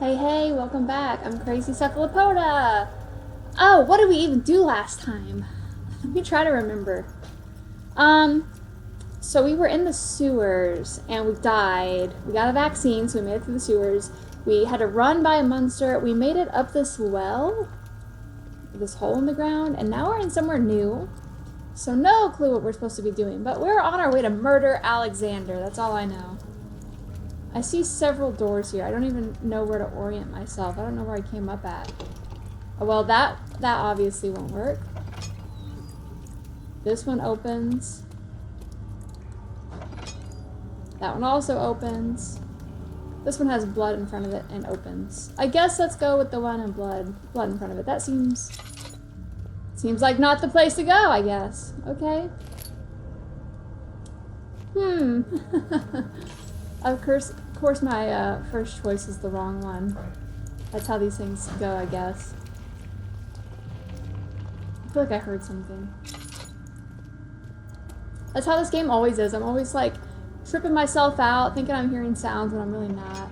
Hey, hey, welcome back. I'm Crazy Cephalopoda. Oh, what did we even do last time? Let me try to remember. So we were in the sewers and we died. We got a vaccine, so we made it through the sewers. We had to run by a monster. We made it up this well, this hole in the ground, and now we're in somewhere new. So no clue what we're supposed to be doing, but we're on our way to murder Alexander. That's all I know. I see several doors here. I don't even know where to orient myself. I don't know where I came up at. Oh, well, that obviously won't work. This one opens. That one also opens. This one has blood in front of it and opens. I guess let's go with the one in blood in front of it. That seems like not the place to go, I guess. Okay. Of course my first choice is the wrong one. That's how these things go, I guess. I feel like I heard something. That's how this game always is. I'm always like tripping myself out, thinking I'm hearing sounds when I'm really not.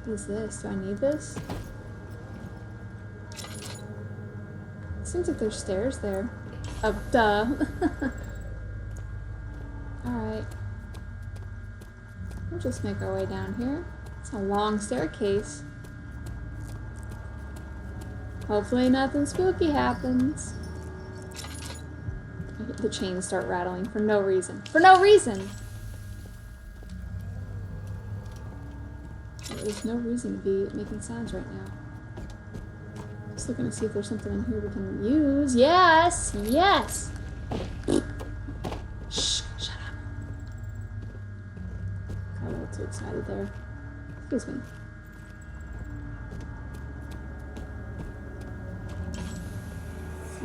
What is this? Do I need this? Seems like there's stairs there. Oh, duh. Alright. We'll just make our way down here. It's a long staircase. Hopefully nothing spooky happens. The chains start rattling for no reason. For no reason! There's no reason to be making sounds right now. Just looking to see if there's something in here we can use. Yes! Yes! Shh! Shut up. Got a little too excited there. Excuse me.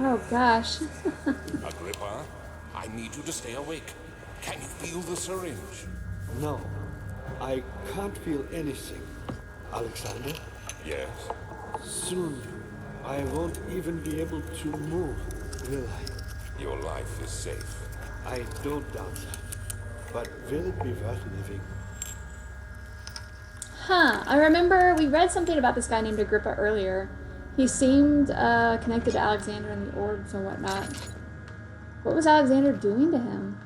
Oh gosh. Agrippa, I need you to stay awake. Can you feel the syringe? No, I can't feel anything. Alexander? Yes. Soon, I won't even be able to move, will I? Your life is safe. I don't doubt that. But will it be worth living? Huh. I remember we read something about this guy named Agrippa earlier. He seemed connected to Alexander and the orbs and whatnot. What was Alexander doing to him?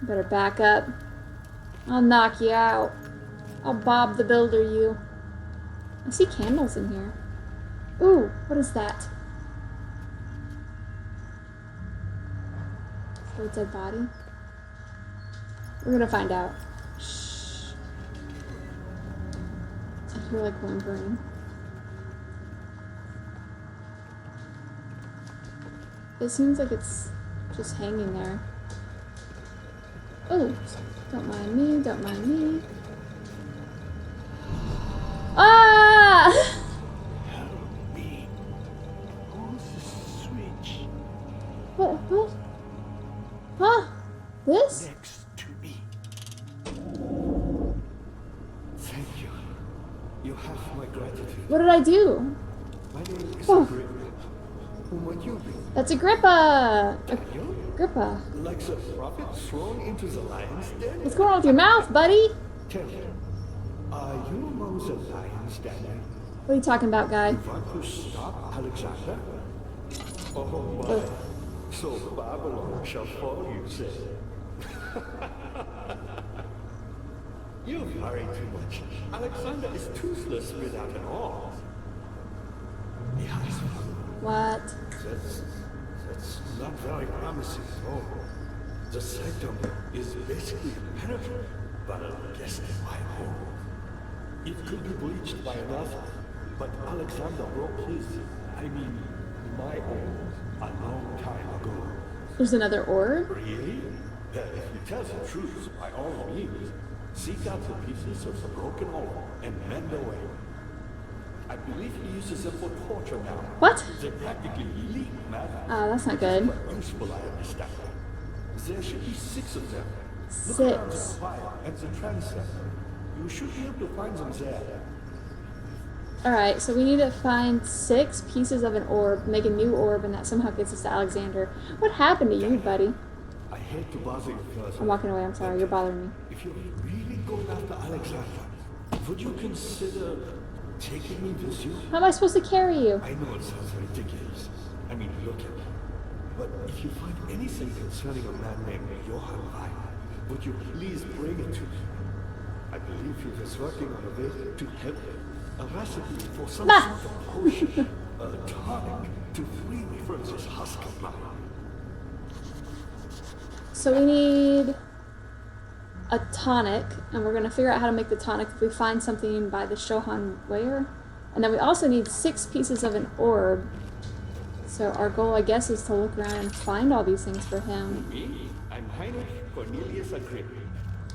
Better back up. I'll knock you out. I'll Bob the Builder you. I see candles in here. Ooh, what is that? Is that a dead body? We're gonna find out. Shh. I hear like whimpering. It seems like it's just hanging there. Oh, don't mind me, don't mind me. Ah! Help me. Who's the switch? What? Huh? This? Next to me. Thank you. You have my gratitude. What did I do? My name is Oh. Agrippa. Who might you be? That's Agrippa! Daniel? Agrippa. Like the prophet thrown into the lion's den? What's going on with your mouth, buddy? Tell me, are you among the lions, Daniel? What are you talking about, guy? Want to stop Alexander? Oh my. So Babylon shall fall, you say. You worry too much. Alexander is toothless without an arm. Yes. What? That's not very promising at all. The sanctum is basically impenetrable, but guess my home. It could be breached by another, but Alexander broke his, my own, a long time ago. There's another orb? Really? Then if you tell the truth, by all means, seek out the pieces of the broken orb and mend away. I believe he uses them for torture now. What? They practically leak matter. Oh, that's not good. Useful, I understand. There should be 6 of them. Look 6. around the spire and the transept. You should be able to find them there. Alright, so we need to find 6 pieces of an orb, make a new orb, and that somehow gets us to Alexander. What happened to you, buddy? I hate to bother you, cousin. I'm walking away, I'm sorry, you're bothering me. If you're really going after Alexander, would you consider taking me with you? How am I supposed to carry you? I know it sounds ridiculous. I mean, look at me. But if you find anything concerning a man named Johann Wein, would you please bring it to me? I believe he was working on a way to help a recipe for some Bah! sort of potion, a tonic to free me from this husk of mine. So we need a tonic, and we're going to figure out how to make the tonic if we find something by the Shohan Ware. And then we also need 6 pieces of an orb. So our goal, I guess, is to look around and find all these things for him. Me? I'm Heinrich Cornelius Agrippa.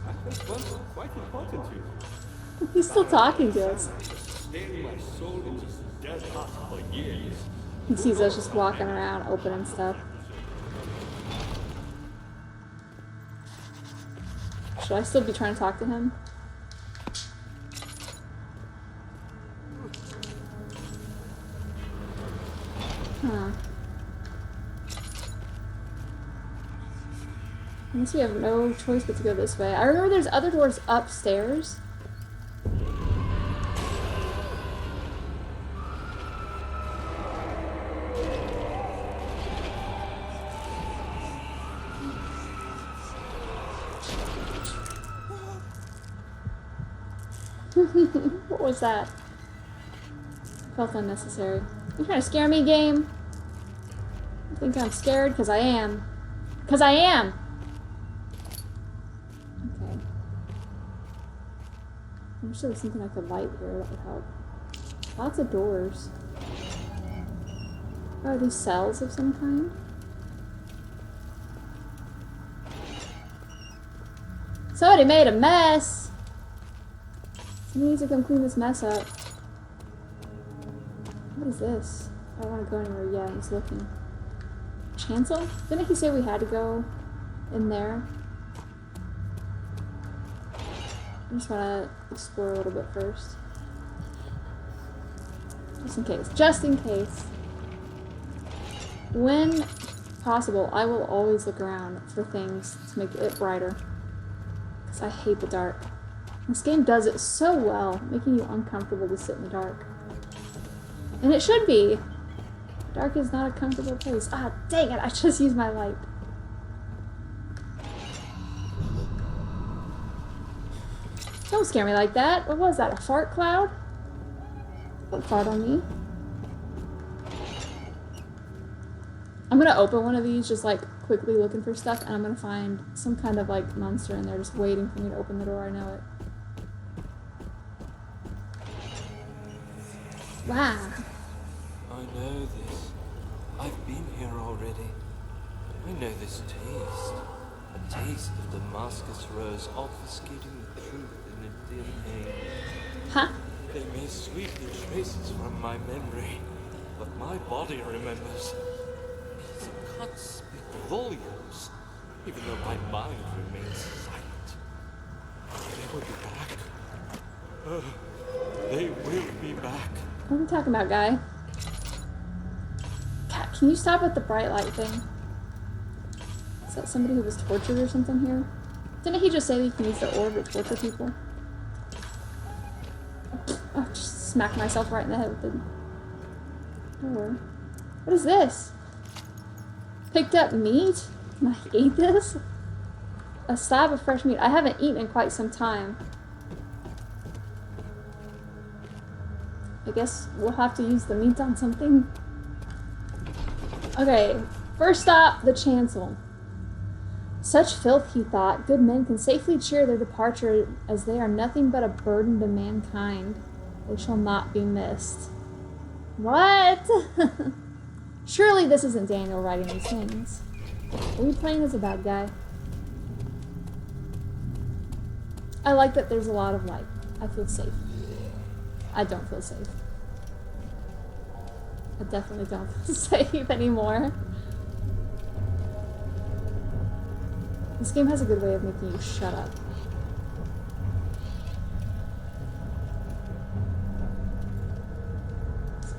I was once quite important to you. He's still talking to us. Staying my soul in this dead husk for years. He sees us just walking around, opening stuff. Should I still be trying to talk to him? Huh. I guess we have no choice but to go this way. I remember there's other doors upstairs. What was that? Felt unnecessary. You trying to scare me, game? You think I'm scared? Because I am. Because I am! Okay. I wish there was something I could light here that would help. Lots of doors. Are these cells of some kind? Somebody made a mess! Somebody needs to come clean this mess up. What is this? I don't want to go anywhere yet. I'm just looking. Chancel? Didn't he say we had to go in there? I just want to explore a little bit first. Just in case. Just in case. When possible, I will always look around for things to make it brighter. Because I hate the dark. This game does it so well, making you uncomfortable to sit in the dark. And it should be. Dark is not a comfortable place. Ah, dang it, I just used my light. Don't scare me like that. What was that, a fart cloud? Don't fart on me. I'm gonna open one of these, just like quickly looking for stuff, and I'm gonna find some kind of like monster in there just waiting for me to open the door. I know it. Wow. I know this. I've been here already. I know this taste. A taste of Damascus rose obfuscating the truth in a dim haze. Huh? They may sweep the traces from my memory, but my body remembers. It can't speak volumes, even though my mind remains silent. They will be back. They will be back. What are we talking about, guy? Cat, can you stop with the bright light thing? Is that somebody who was tortured or something here? Didn't he just say that you can use the orb to torture people? Oh, just smacked myself right in the head with the door. What is this? Picked up meat? Can I eat this? A slab of fresh meat. I haven't eaten in quite some time. I guess we'll have to use the meat on something. Okay, first stop, the chancel. Such filth, he thought. Good men can safely cheer their departure, as they are nothing but a burden to mankind. They shall not be missed. What? Surely this isn't Daniel writing these things. Are we playing as a bad guy? I like that there's a lot of light. I feel safe. I don't feel safe. I definitely don't feel safe anymore. This game has a good way of making you shut up.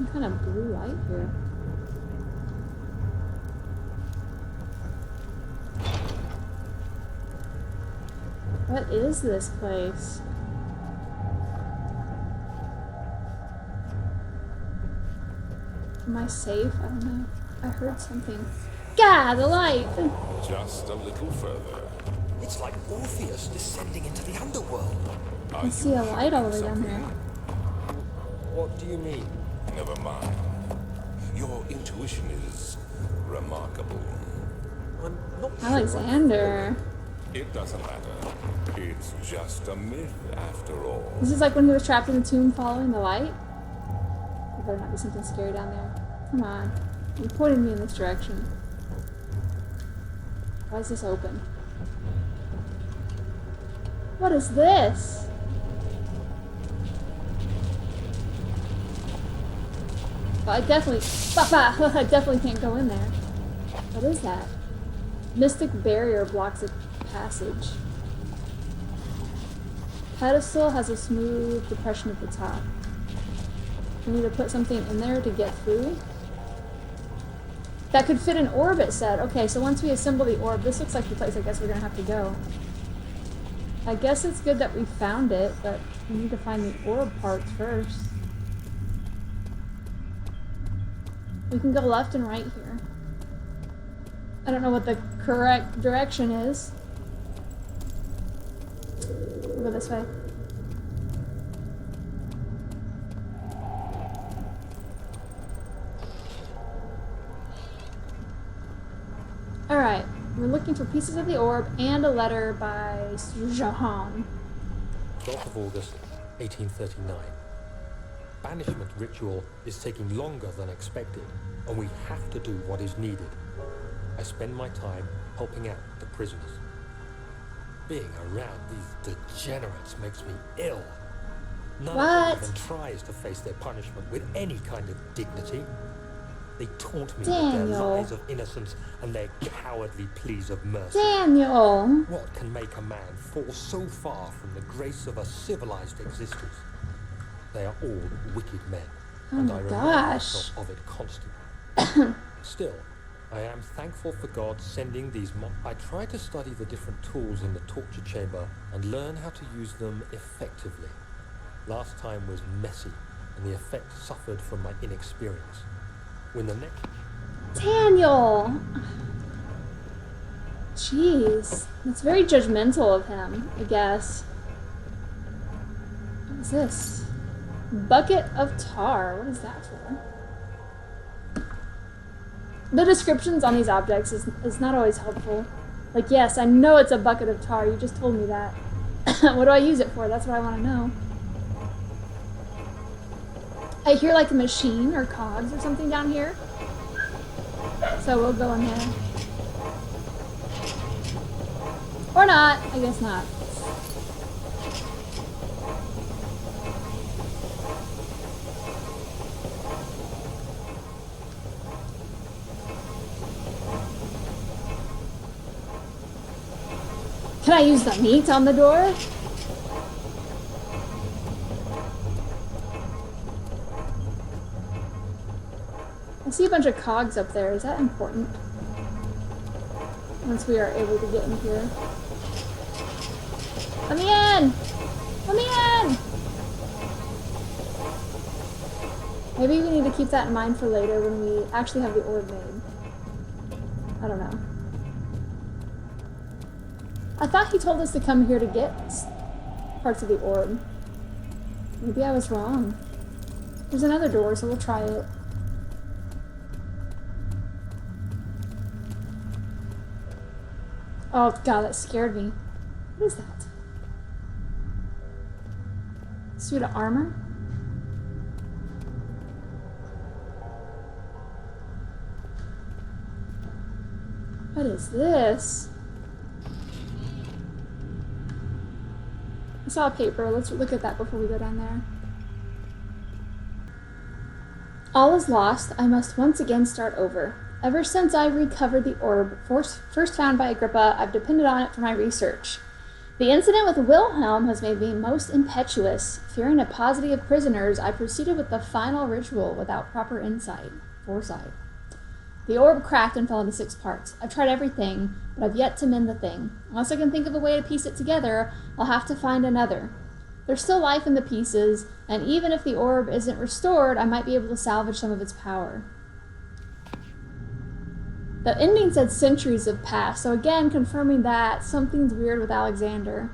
Some kind of blue light here. What is this place? Am I safe? I don't know. I heard something. Gah, the light! Just a little further. It's like Orpheus descending into the underworld. Are I you see a light all the way hiding down there. something? What do you mean? Never mind. Your intuition is remarkable. I'm not Alexander. It doesn't matter. It's just a myth after all. This is like when he was trapped in the tomb following the light. There better not be something scary down there. Come on. You pointed me in this direction. Why is this open? What is this? Well, I definitely can't go in there. What is that? Mystic barrier blocks a passage. Pedestal has a smooth depression at the top. We need to put something in there to get through. That could fit an orb, it said. Okay, so once we assemble the orb, this looks like the place I guess we're gonna have to go. I guess it's good that we found it, but we need to find the orb parts first. We can go left and right here. I don't know what the correct direction is. We'll go this way. Alright, we're looking for pieces of the orb and a letter by Jahan. 12th of August, 1839. Banishment ritual is taking longer than expected, and we have to do what is needed. I spend my time helping out the prisoners. Being around these degenerates makes me ill. None of them even tries to face their punishment with any kind of dignity. They taunt me with their Daniel. lies of innocence and their cowardly pleas of mercy. Daniel! What can make a man fall so far from the grace of a civilized existence? They are all wicked men, and my I remind gosh. myself of it constantly. Still, I am thankful for God sending these I try to study the different tools in the torture chamber and learn how to use them effectively. Last time was messy, and the effect suffered from my inexperience. When the next... Daniel! Jeez. That's very judgmental of him, I guess. What is this? Bucket of tar. What is that for? The descriptions on these objects is not always helpful. Like, yes, I know it's a bucket of tar. You just told me that. What do I use it for? That's what I want to know. I hear like a machine or cogs or something down here. So we'll go in there. Or not. I guess not. Can I use the meat on the door? I see a bunch of cogs up there. Is that important? Once we are able to get in here. Let me in! Let me in! Maybe we need to keep that in mind for later when we actually have the orb made. I don't know. I thought he told us to come here to get parts of the orb. Maybe I was wrong. There's another door, so we'll try it. Oh god, that scared me. What is that? Suit of armor? What is this? I saw a paper. Let's look at that before we go down there. All is lost. I must once again start over. Ever since I recovered the orb, first found by Agrippa, I've depended on it for my research. The incident with Wilhelm has made me most impetuous. Fearing a paucity of prisoners, I proceeded with the final ritual without proper foresight. The orb cracked and fell into 6 parts. I've tried everything, but I've yet to mend the thing. Unless I can think of a way to piece it together, I'll have to find another. There's still life in the pieces, and even if the orb isn't restored, I might be able to salvage some of its power. The ending said centuries have passed, so again, confirming that something's weird with Alexander.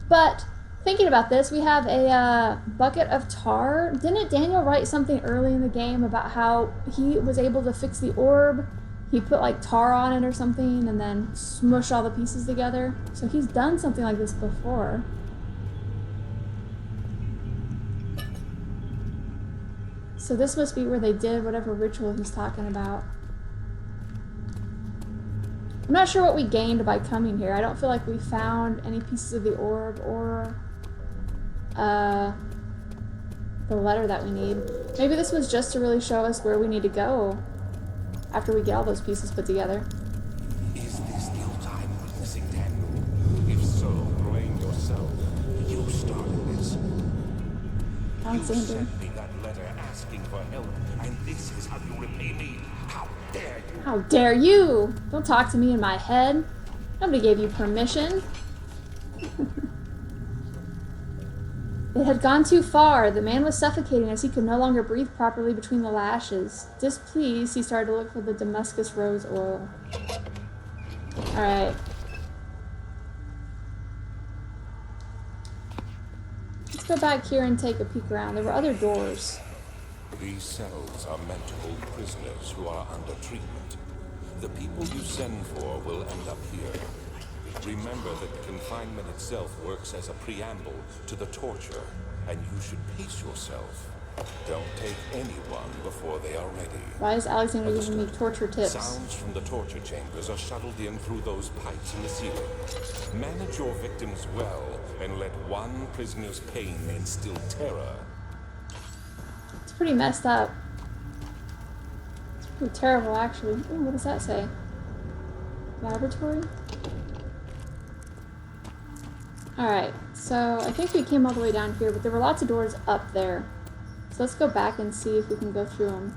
But, thinking about this, we have a bucket of tar. Didn't Daniel write something early in the game about how he was able to fix the orb? He put like tar on it or something and then smush all the pieces together. So he's done something like this before. So this must be where they did whatever ritual he's talking about. I'm not sure what we gained by coming here. I don't feel like we found any pieces of the orb or the letter that we need. Maybe this was just to really show us where we need to go after we get all those pieces put together. Is this your time witnessing, Daniel? If so, blame yourself. You started this. You Alexander. sent me that letter asking for help, and this is how you repay me. How dare you? How dare you! Don't talk to me in my head. Nobody gave you permission. It had gone too far. The man was suffocating as he could no longer breathe properly between the lashes. Displeased, he started to look for the Damascus rose oil. Alright. Let's go back here and take a peek around. There were other doors. These cells are meant to hold prisoners who are under treatment. The people you send for will end up here. Remember that confinement itself works as a preamble to the torture, and you should pace yourself. Don't take anyone before they are ready. Why is Alexander giving me torture tips? Sounds from the torture chambers are shuttled in through those pipes in the ceiling. Manage your victims well, and let one prisoner's pain instill terror. It's pretty messed up. It's pretty terrible, actually. Ooh, what does that say? Laboratory? Alright, so I think we came all the way down here, but there were lots of doors up there. So let's go back and see if we can go through them.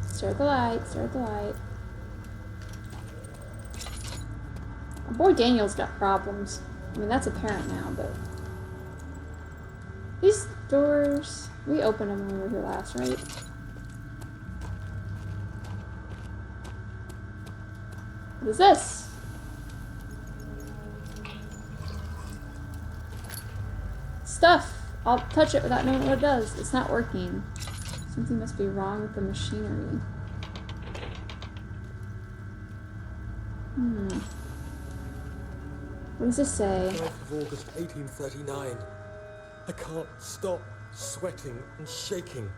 Stare at the light, stare at the light. Our boy Daniel's got problems. I mean, that's apparent now, but... These doors... We opened them when we were here last, right? What is this? Stuff! I'll touch it without knowing what it does. It's not working. Something must be wrong with the machinery. What does this say? 9th of August 1839. I can't stop sweating and shaking.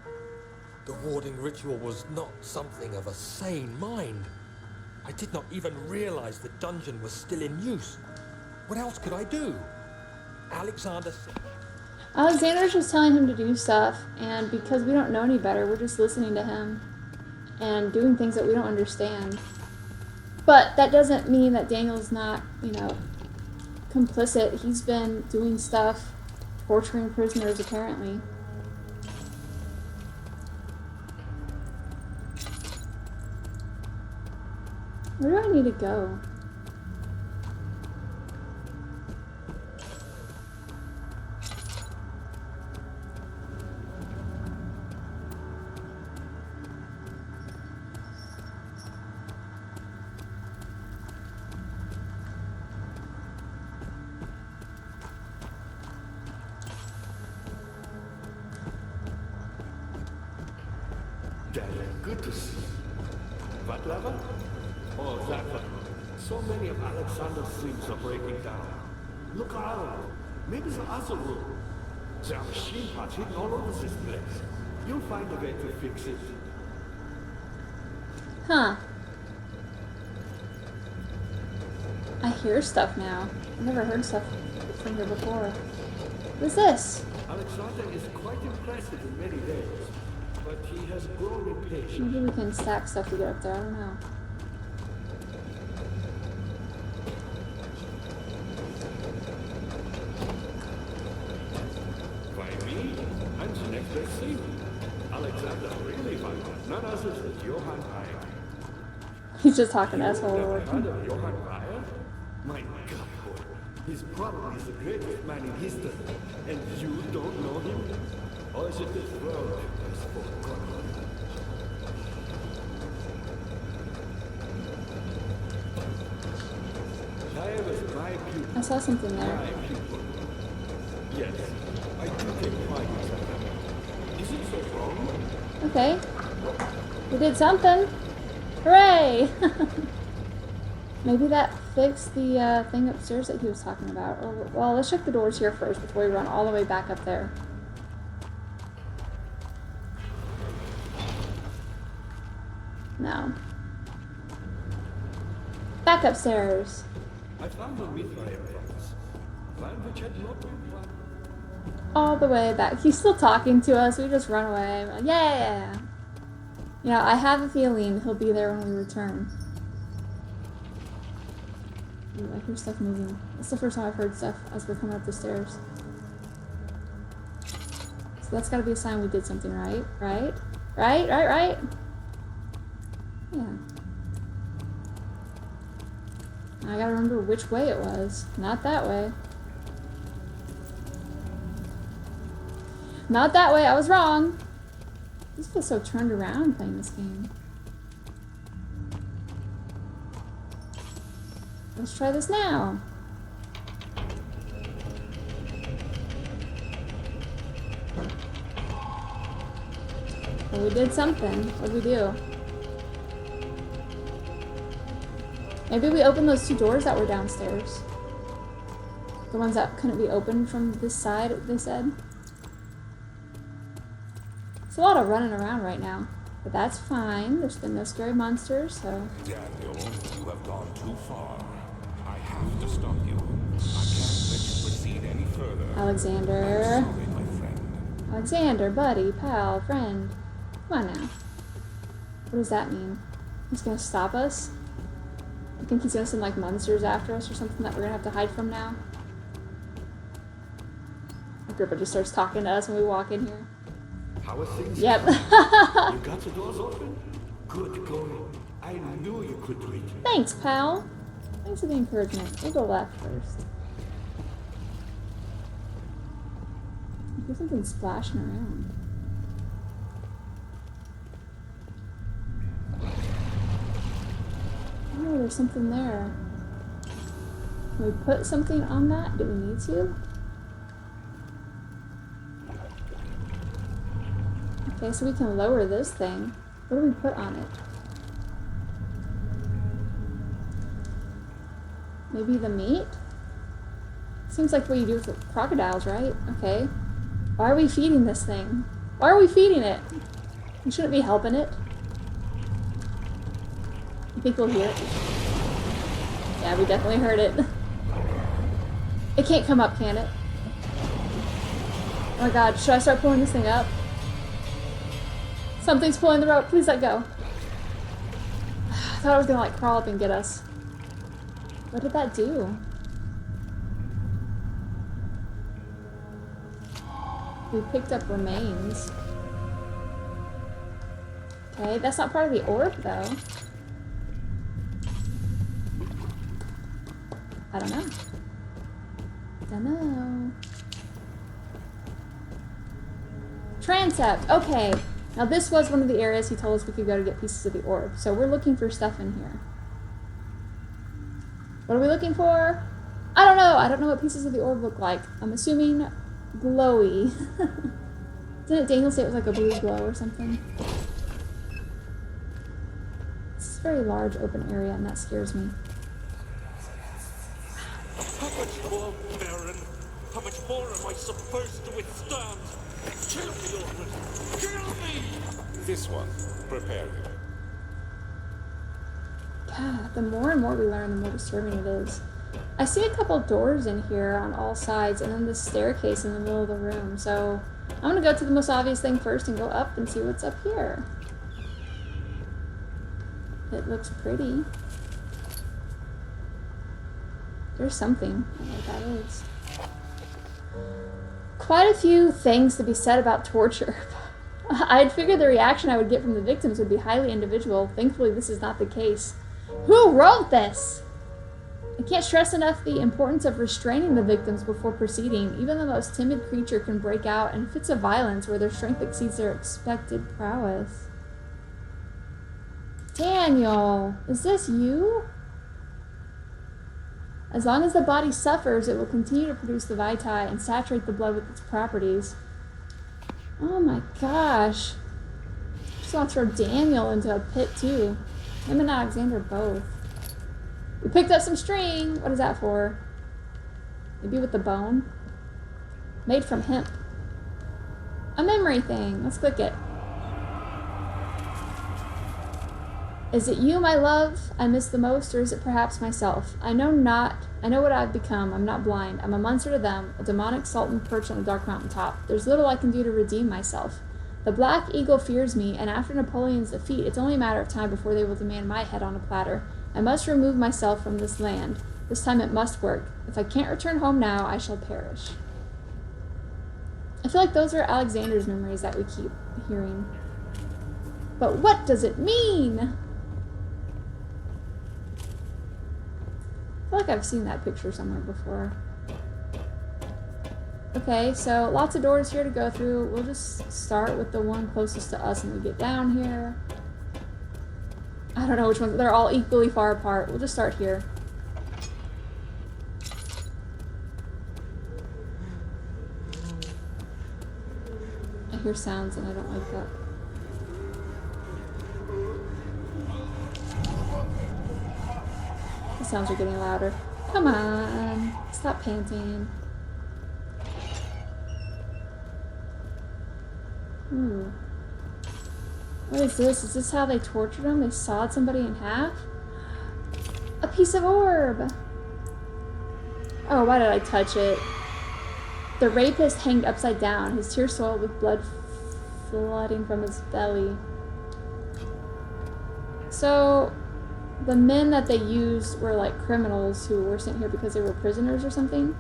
The warding ritual was not something of a sane mind. I did not even realize the dungeon was still in use. What else could I do? Alexander's just telling him to do stuff, and because we don't know any better, we're just listening to him and doing things that we don't understand. But that doesn't mean that Daniel's not, complicit. He's been doing stuff, torturing prisoners, apparently. Where do I need to go? Daniel, good to see you. What level? Oh, that one. So many of Alexander's things are breaking down. Look around. Maybe the other room. There are machine parts hidden all over this place. You'll find a way to fix it. Huh. I hear stuff now. I've never heard stuff from here before. What is this? Alexander is quite impressive in many ways. but he has grown impatient. Maybe we can stack stuff to get up there. I don't know. By me, I'm the next best thing. Alexander really found none other than Johann Reyer. He's just talking to us while we're Never working. heard of Johann Reyer? My God, boy. He's probably the greatest man in history. And you don't know him? Or is it this world that has forgotten him? Reyer was my pupil. I saw something there. My pupil. Yes, I do take pride in that. Is it so wrong? Okay. We did something. Hooray! Maybe that fixed the thing upstairs that he was talking about. Or, well, let's check the doors here first before we run all the way back up there. No. Back upstairs. I found a Mithraean promise. Land which had not been planned. All the way back. He's still talking to us. We just run away. We're like, yeah. Yeah, I have a feeling he'll be there when we return. Ooh, I hear stuff moving. That's the first time I've heard stuff as we're coming up the stairs. So that's gotta be a sign we did something right. Right? Right? Yeah. I gotta remember which way it was. Not that way. Not that way, I was wrong. This feels so turned around playing this game. Let's try this now. Well, we did something. What did we do? Maybe we opened those two doors that were downstairs. The ones that couldn't be opened from this side, they said. It's a lot of running around right now, but that's fine. There's been no scary monsters, so... Daniel, you have gone too far. I have to stop you. I can't let you proceed any further. Alexander. I'm sorry, my friend. Alexander, buddy, pal, friend. Come on now. What does that mean? He's gonna stop us? I think he's gonna send like monsters after us or something that we're gonna have to hide from now. Agrippa just starts talking to us when we walk in here. How are things? Yep. You got the doors open? Good going. I knew you could do it. Thanks, pal. Thanks for the encouragement. We'll go left first. I hear something splashing around. Oh, there's something there. Can we put something on that? Do we need to? Okay, so we can lower this thing. What do we put on it? Maybe the meat? Seems like what you do with the crocodiles, right? Okay. Why are we feeding this thing? Why are we feeding it? We shouldn't be helping it. You think we'll hear it? Yeah, we definitely heard it. It can't come up, can it? Oh my god, should I start pulling this thing up? Something's pulling the rope. Please let go. I thought it was gonna like crawl up and get us. What did that do? We picked up remains. Okay, that's not part of the orb though. I don't know. Don't know. Transept. Okay. Now this was one of the areas he told us we could go to get pieces of the orb. So we're looking for stuff in here. What are we looking for? I don't know. I don't know what pieces of the orb look like. I'm assuming glowy. Didn't Daniel say it was like a blue glow or something? It's a very large open area and that scares me. How much more, Baron? How much more am I supposed to withstand? Kill me, Orphan! Kill me! This one, prepare you. God, the more and more we learn, the more disturbing it is. I see a couple doors in here on all sides, and then this staircase in the middle of the room, so I'm gonna go to the most obvious thing first and go up and see what's up here. It looks pretty. There's something. I don't know what that is. Quite a few things to be said about torture. I'd figured the reaction I would get from the victims would be highly individual. Thankfully, this is not the case. Who wrote this? I can't stress enough the importance of restraining the victims before proceeding. Even the most timid creature can break out in fits of violence where their strength exceeds their expected prowess. Daniel, is this you? As long as the body suffers, it will continue to produce the vitae and saturate the blood with its properties. Oh my gosh. I just want to throw Daniel into a pit too. Him and Alexander both. We picked up some string. What is that for? Maybe with the bone? Made from hemp. A memory thing. Let's click it. Is it you, my love, I miss the most, or is it perhaps myself? I know what I've become. I'm not blind. I'm a monster to them, a demonic sultan perched on a dark mountaintop. There's little I can do to redeem myself. The Black Eagle fears me, and after Napoleon's defeat, it's only a matter of time before they will demand my head on a platter. I must remove myself from this land. This time it must work. If I can't return home now, I shall perish. I feel like those are Alexander's memories that we keep hearing. But what does it mean? I feel like I've seen that picture somewhere before. Okay, so lots of doors here to go through. We'll just start with the one closest to us when we get down here. I don't know which ones. They're all equally far apart. We'll just start here. I hear sounds and I don't like that. The sounds are getting louder. Come on. Stop panting. Ooh. What is this? Is this how they tortured him? They sawed somebody in half? A piece of orb! Oh, why did I touch it? The rapist hanged upside down, his tears soiled with blood flooding from his belly. So, the men that they used were like criminals who were sent here because they were prisoners or something.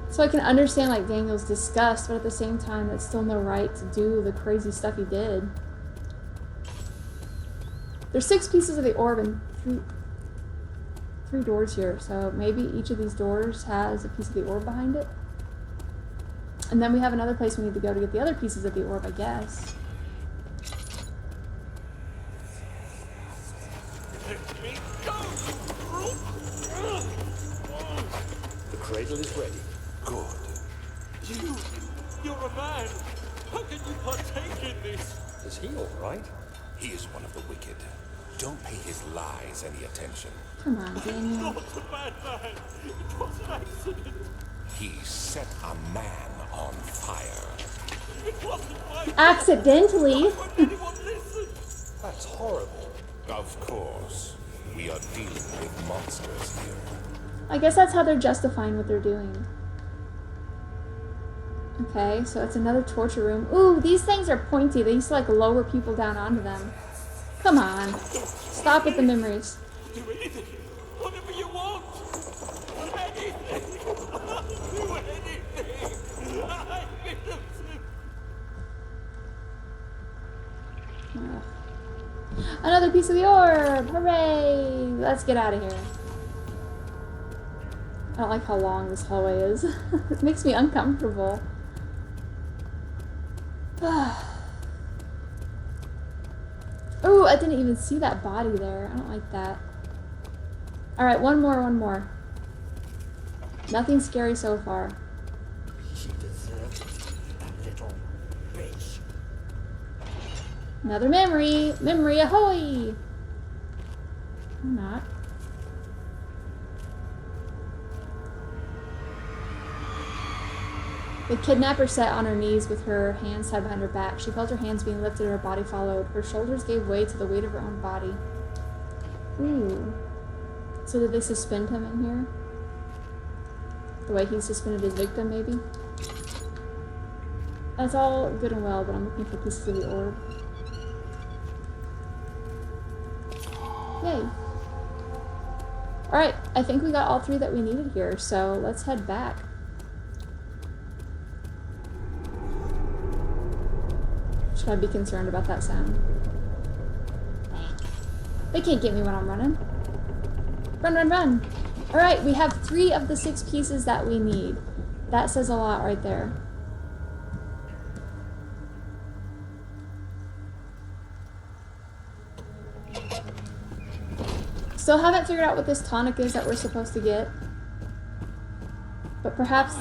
So I can understand like Daniel's disgust, but at the same time, that's still no right to do the crazy stuff he did. There's 6 pieces of the orb and three doors here, so maybe each of these doors has a piece of the orb behind it. And then we have another place we need to go to get the other pieces of the orb, I guess. The cradle is ready. Good. You're a man. How can you partake in this? Is he all right? He is one of the wicked. Don't pay his lies any attention. Come on, Daniel. Not a bad man. It was an accident. He set a man on fire. It wasn't my Accidentally. fault. Would anyone listen? That's horrible. Of course. We are dealing with monsters here. I guess that's how they're justifying what they're doing. Okay, so it's another torture room. Ooh, these things are pointy. They used to like lower people down onto them. Come on. Stop with the memories. Do anything. Whatever you want. Anything. Do anything. I'm innocent. Ugh. Another piece of the orb! Hooray! Let's get out of here. I don't like how long this hallway is. It makes me uncomfortable. Oh, I didn't even see that body there. I don't like that. Alright, one more. Nothing scary so far. She deserves that little bitch. Another memory! Memory ahoy! Or not. The kidnapper sat on her knees with her hands tied behind her back. She felt her hands being lifted and her body followed. Her shoulders gave way to the weight of her own body. Ooh. So did they suspend him in here? The way he suspended his victim, maybe? That's all good and well, but I'm looking for pieces of the orb. Yay. Alright, I think we got all 3 that we needed here, so let's head back. Should I be concerned about that sound? They can't get me when I'm running. Run, run, run! Alright, we have 3 of the 6 pieces that we need. That says a lot right there. Still haven't figured out what this tonic is that we're supposed to get. But perhaps...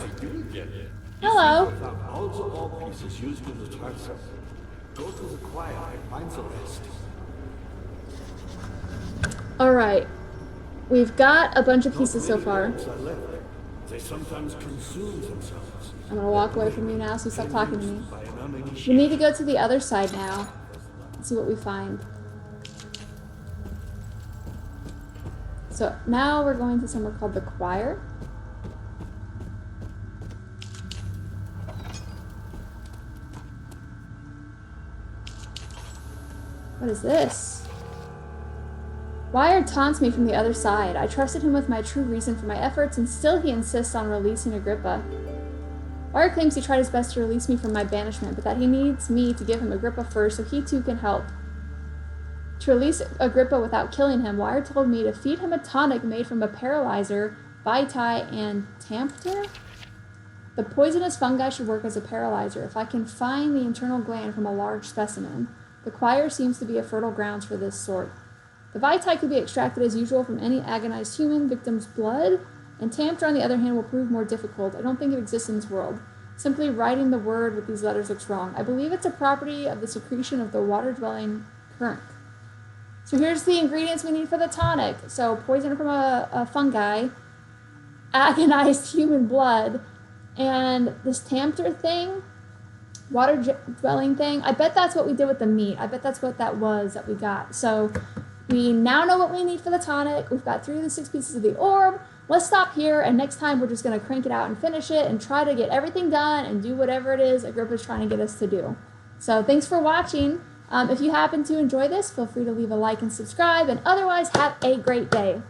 Hello! Found all the all pieces used in the transfer. Go to the choir and find the rest. Alright. We've got a bunch of pieces so far. They sometimes consume themselves. I'm gonna walk away from you now, so stop talking to me. By an uninitiated. We need to go to the other side now. Let's see what we find. So now we're going to somewhere called the choir. What is this? Wire taunts me from the other side. I trusted him with my true reason for my efforts, and still he insists on releasing Agrippa. Wire claims he tried his best to release me from my banishment, but that he needs me to give him Agrippa first so he too can help. To release Agrippa without killing him, Wire told me to feed him a tonic made from a paralyzer, vitae, and tampter? The poisonous fungi should work as a paralyzer if I can find the internal gland from a large specimen. The choir seems to be a fertile ground for this sort. The vitae could be extracted as usual from any agonized human victim's blood, and tampter on the other hand will prove more difficult. I don't think it exists in this world. Simply writing the word with these letters looks wrong. I believe it's a property of the secretion of the water-dwelling current. So here's the ingredients we need for the tonic. So poison from a fungi, agonized human blood, and this tampter thing, water-dwelling thing. I bet that's what we did with the meat. I bet that's what that was that we got. So we now know what we need for the tonic. We've got 3 of the 6 pieces of the orb. Let's stop here, and next time we're just going to crank it out and finish it and try to get everything done and do whatever it is Agrippa's trying to get us to do. So thanks for watching. If you happen to enjoy this, feel free to leave a like and subscribe, and otherwise have a great day.